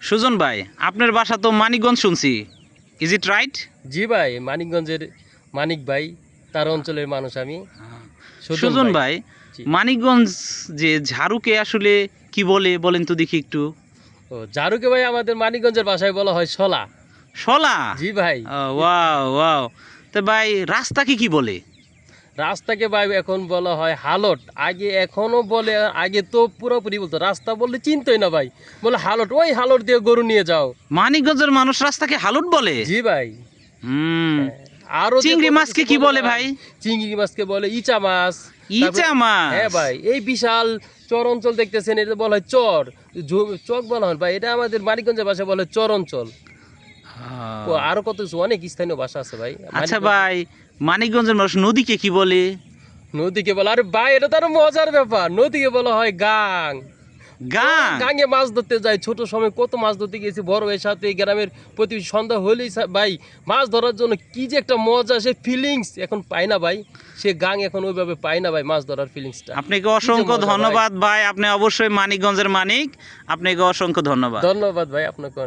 সুজন ভাই, আপনার বাসা তো মানিকগঞ্জ শুনছি, ইজ ইট রাইট? জি ভাই, মানিকগঞ্জের মানিক ভাই, তার অঞ্চলের মানুষ আমি। সুজন ভাই, জি। মানিকগঞ্জ যে ঝাড়ুকে আসলে কি বলে বলেন তো দেখি একটু। ও ঝাড়ুকে ভাই আমাদের মানিকগঞ্জের ভাষায় বলা হয় শলা। শলা? জি ভাই। Wow wow. তো ভাই রাস্তাকে কি বলে? রাস্তাকে ভাই এখন বলা হয় হালট। আগে এখনো বলে, আগে তো পুরোপুরি বলতো, রাস্তা বললে চিনতই না ভাই, বলে হালট, ওই হালট দিয়ে গরু নিয়ে যাও। মানিকগঞ্জের মানুষ রাস্তাকে হালুট বলে? জি ভাই। হুম। আরো চিংড়ি মাছকে কি বলে ভাই? চিংড়ি মাছকে বলে ইচা মাছ। ইচা মাছ? হ্যাঁ ভাই, এই বিশাল চর অঞ্চল দেখতেছেন, এটা বলা হয় চর, চক বলা হয় ভাই, এটা আমাদের মানিকগঞ্জের ভাষায় বলে চর অঞ্চল। আরো কত কিছু অনেক স্থানীয় ভাষা আছে ভাই। আচ্ছা ভাই, মানিকগঞ্জের মানুষ নদীকে কি বলে? নদীকে বলা, আরে ভাই এটা তো আরো মজার ব্যাপার, নদীকে বলা হয় গাং। গাং? গাঙে মাছ ধরতে যাই, ছোট সময় কত মাছ ধরতে গেছি বড় ভাইয়ের সাথে, গ্রামের প্রতিবেশী, সন্ধ্যা হলেই ভাই মাছ ধরার জন্য কি যে একটা মজা, সে ফিলিংস এখন পাই না ভাই, সে গাং এখন ওইভাবে পাই না ভাই, মাছ ধরার ফিলিংসটা। আপনাকে অসংখ্য ধন্যবাদ ভাই, আপনি অবশ্যই মানিকগঞ্জের মানিক, আপনাকে অসংখ্য ধন্যবাদ। ধন্যবাদ ভাই আপনাকে।